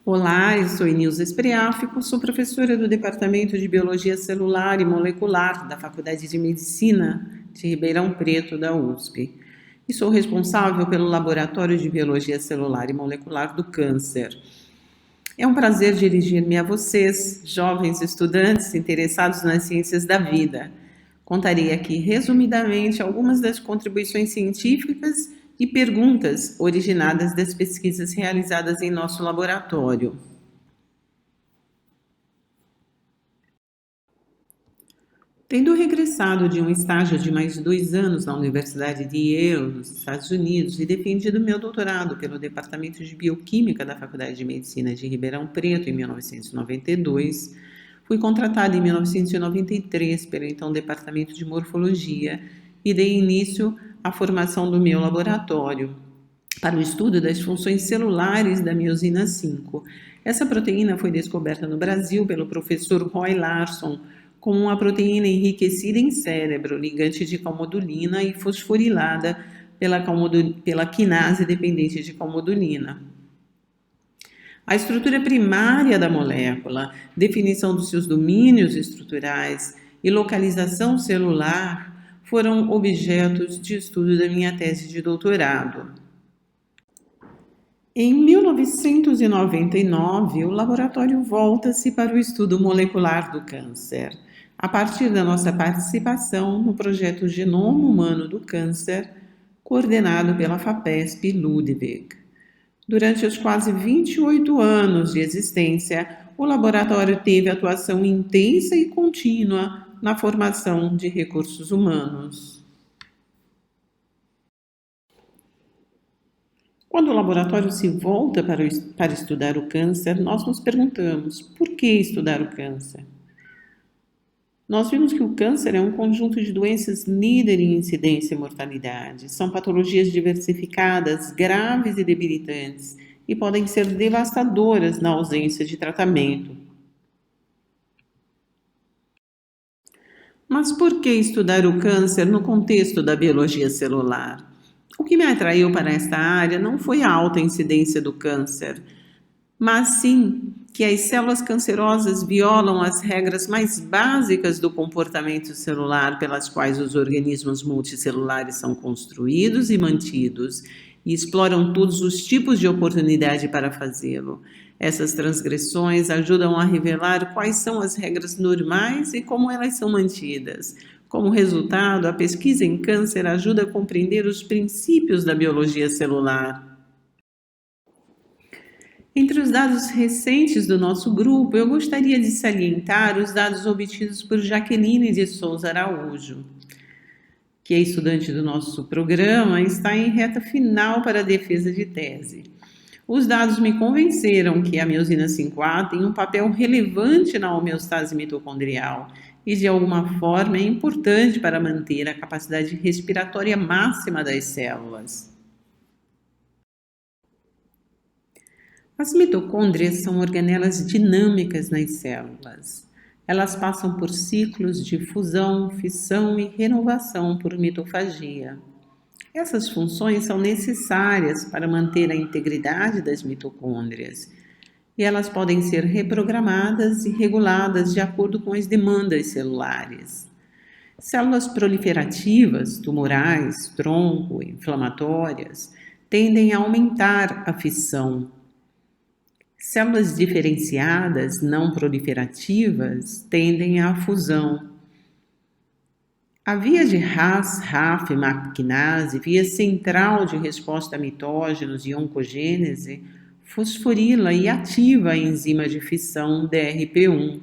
Olá, eu sou Nilza Espriáfico, sou professora do Departamento de Biologia Celular e Molecular da Faculdade de Medicina de Ribeirão Preto, da USP, e sou responsável pelo Laboratório de Biologia Celular e Molecular do Câncer. É um prazer dirigir-me a vocês, jovens estudantes interessados nas ciências da vida. Contarei aqui resumidamente algumas das contribuições científicas e perguntas originadas das pesquisas realizadas em nosso laboratório. Tendo regressado de um estágio de mais de 2 anos na Universidade de Yale, nos Estados Unidos, e defendido meu doutorado pelo Departamento de Bioquímica da Faculdade de Medicina de Ribeirão Preto em 1992, fui contratada em 1993 pelo então Departamento de Morfologia e dei início à formação do meu laboratório para o estudo das funções celulares da miosina 5. Essa proteína foi descoberta no Brasil pelo professor Roy Larson como uma proteína enriquecida em cérebro, ligante de calmodulina e fosforilada pela quinase dependente de calmodulina. A estrutura primária da molécula, definição dos seus domínios estruturais e localização celular foram objetos de estudo da minha tese de doutorado. Em 1999, o laboratório volta-se para o estudo molecular do câncer, a partir da nossa participação no projeto Genoma Humano do Câncer, coordenado pela FAPESP Ludwig. Durante os quase 28 anos de existência, o laboratório teve atuação intensa e contínua na formação de recursos humanos. Quando o laboratório se volta para estudar o câncer, nós nos perguntamos: por que estudar o câncer? Nós vimos que o câncer é um conjunto de doenças líder em incidência e mortalidade. São patologias diversificadas, graves e debilitantes, e podem ser devastadoras na ausência de tratamento. Mas por que estudar o câncer no contexto da biologia celular? O que me atraiu para esta área não foi a alta incidência do câncer, mas sim que as células cancerosas violam as regras mais básicas do comportamento celular pelas quais os organismos multicelulares são construídos e mantidos, e exploram todos os tipos de oportunidade para fazê-lo. Essas transgressões ajudam a revelar quais são as regras normais e como elas são mantidas. Como resultado, a pesquisa em câncer ajuda a compreender os princípios da biologia celular. Entre os dados recentes do nosso grupo, eu gostaria de salientar os dados obtidos por Jaqueline de Souza Araújo, que é estudante do nosso programa e está em reta final para a defesa de tese. Os dados me convenceram que a miosina 5A tem um papel relevante na homeostase mitocondrial e, de alguma forma, é importante para manter a capacidade respiratória máxima das células. As mitocôndrias são organelas dinâmicas nas células. Elas passam por ciclos de fusão, fissão e renovação por mitofagia. Essas funções são necessárias para manter a integridade das mitocôndrias e elas podem ser reprogramadas e reguladas de acordo com as demandas celulares. Células proliferativas, tumorais, tronco, inflamatórias, tendem a aumentar a fissão. Células diferenciadas, não proliferativas, tendem à fusão. A via de Ras, RAF, MAPkinase, via central de resposta a mitógenos e oncogênese, fosforila e ativa a enzima de fissão DRP1.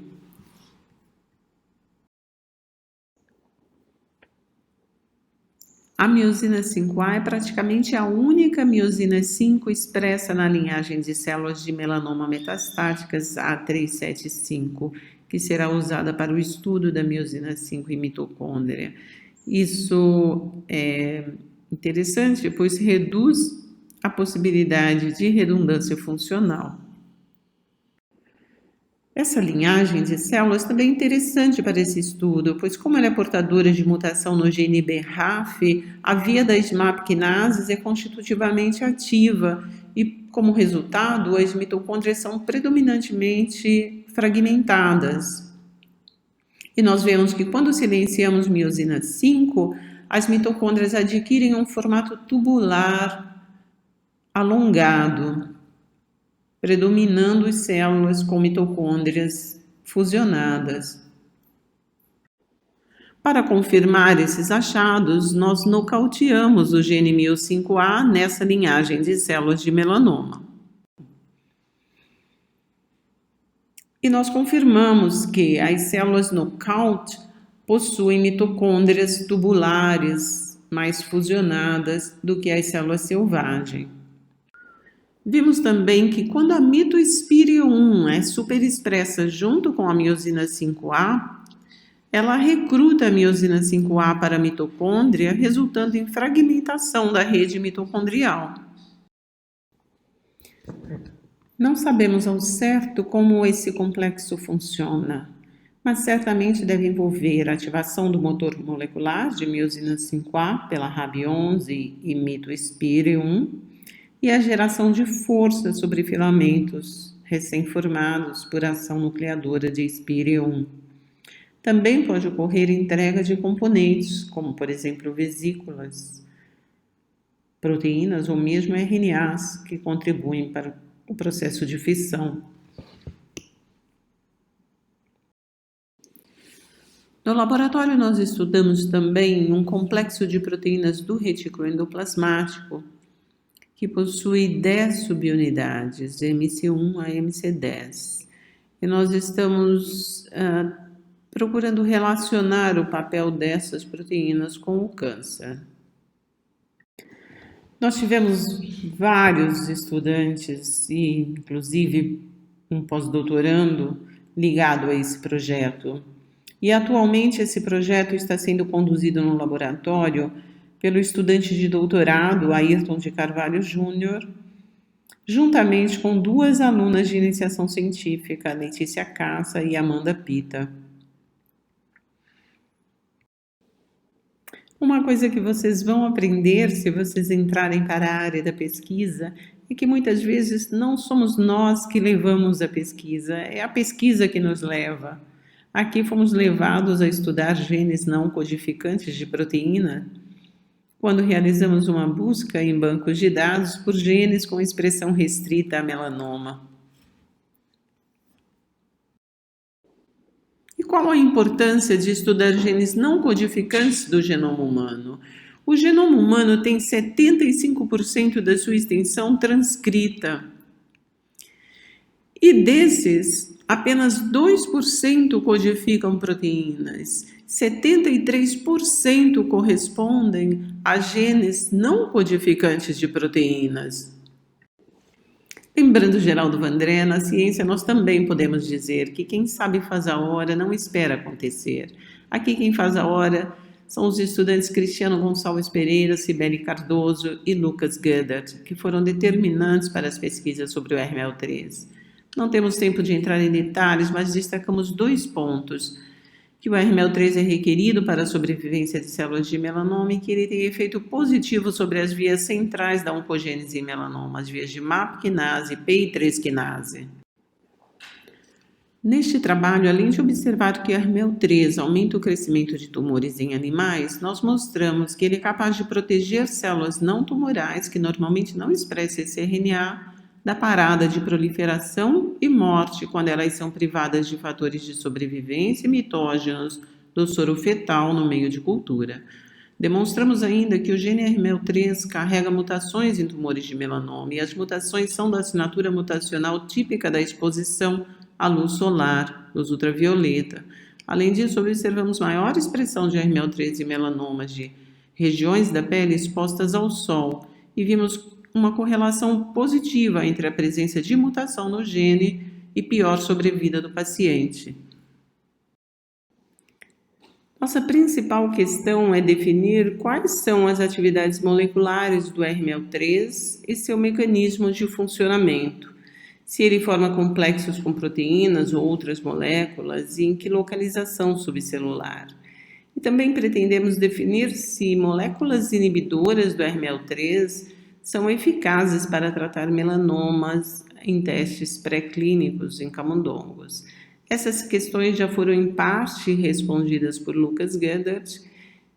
A miosina 5A é praticamente a única miosina 5 expressa na linhagem de células de melanoma metastáticas A375, que será usada para o estudo da miosina 5 em mitocôndria. Isso é interessante, pois reduz a possibilidade de redundância funcional. Essa linhagem de células também é interessante para esse estudo, pois como ela é portadora de mutação no gene BRAF, a via das MAPkinases é constitutivamente ativa e, como resultado, as mitocôndrias são predominantemente fragmentadas. E nós vemos que quando silenciamos miosina 5, as mitocôndrias adquirem um formato tubular alongado, predominando as células com mitocôndrias fusionadas. Para confirmar esses achados, nós nocauteamos o gene MYO5A nessa linhagem de células de melanoma. E nós confirmamos que as células knockout possuem mitocôndrias tubulares mais fusionadas do que as células selvagens. Vimos também que quando a mitospire-1 é superexpressa junto com a miosina 5A, ela recruta a miosina 5A para a mitocôndria, resultando em fragmentação da rede mitocondrial. Não sabemos ao certo como esse complexo funciona, mas certamente deve envolver a ativação do motor molecular de miosina 5A pela RAB11 e mitospire-1 e a geração de força sobre filamentos recém-formados por ação nucleadora de spire-1. Também pode ocorrer entrega de componentes, como por exemplo vesículas, proteínas ou mesmo RNAs que contribuem para o processo de fissão. No laboratório nós estudamos também um complexo de proteínas do retículo endoplasmático que possui 10 subunidades, MC1 a MC10. E nós estamos procurando relacionar o papel dessas proteínas com o câncer. Nós tivemos vários estudantes e, inclusive, um pós-doutorando ligado a esse projeto. E, atualmente, esse projeto está sendo conduzido no laboratório pelo estudante de doutorado, Ayrton de Carvalho Júnior, juntamente com 2 alunas de iniciação científica, Letícia Cassa e Amanda Pita. Uma coisa que vocês vão aprender se vocês entrarem para a área da pesquisa é que muitas vezes não somos nós que levamos a pesquisa, é a pesquisa que nos leva. Aqui fomos levados a estudar genes não codificantes de proteína, quando realizamos uma busca em bancos de dados por genes com expressão restrita a melanoma. E qual a importância de estudar genes não codificantes do genoma humano? O genoma humano tem 75% da sua extensão transcrita. E desses, apenas 2% codificam proteínas. 73% correspondem a genes não codificantes de proteínas. Lembrando Geraldo Vandré, na ciência nós também podemos dizer que quem sabe faz a hora não espera acontecer. Aqui quem faz a hora são os estudantes Cristiano Gonçalves Pereira, Cibele Cardoso e Lucas Goddard, que foram determinantes para as pesquisas sobre o RMEL3. Não temos tempo de entrar em detalhes, mas destacamos 2 pontos. Que o RMEL3 é requerido para a sobrevivência de células de melanoma e que ele tem efeito positivo sobre as vias centrais da oncogênese em melanoma, as vias de MAP quinase e PI3 quinase. Neste trabalho, além de observar que o RMEL3 aumenta o crescimento de tumores em animais, nós mostramos que ele é capaz de proteger células não tumorais que normalmente não expressam esse RNA da parada de proliferação e morte quando elas são privadas de fatores de sobrevivência e mitógenos do soro fetal no meio de cultura. Demonstramos ainda que o gene RMEL3 carrega mutações em tumores de melanoma e as mutações são da assinatura mutacional típica da exposição à luz solar, luz ultravioleta. Além disso, observamos maior expressão de RMEL3 em melanomas de regiões da pele expostas ao sol e vimos uma correlação positiva entre a presença de mutação no gene e pior sobrevida do paciente. Nossa principal questão é definir quais são as atividades moleculares do RMEL3 e seu mecanismo de funcionamento, se ele forma complexos com proteínas ou outras moléculas e em que localização subcelular. E também pretendemos definir se moléculas inibidoras do RMEL3 são eficazes para tratar melanomas em testes pré-clínicos em camundongos. Essas questões já foram em parte respondidas por Lucas Goedert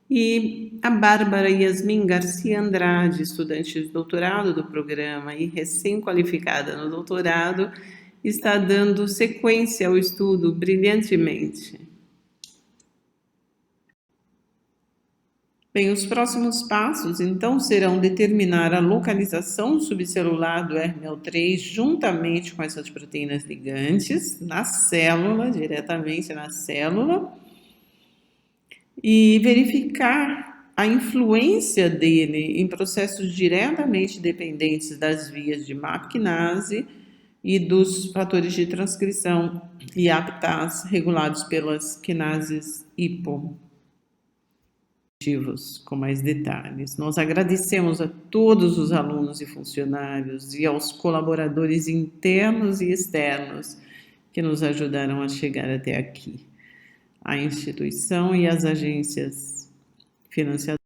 e a Bárbara Yasmin Garcia Andrade, estudante de doutorado do programa e recém-qualificada no doutorado, está dando sequência ao estudo brilhantemente. Bem, os próximos passos, então, serão determinar a localização subcelular do RMEL3 juntamente com essas proteínas ligantes na célula, diretamente na célula, e verificar a influência dele em processos diretamente dependentes das vias de MAP quinase e dos fatores de transcrição e APTAS regulados pelas quinases hipo. Com mais detalhes. Nós agradecemos a todos os alunos e funcionários e aos colaboradores internos e externos que nos ajudaram a chegar até aqui. A instituição e as agências financiadoras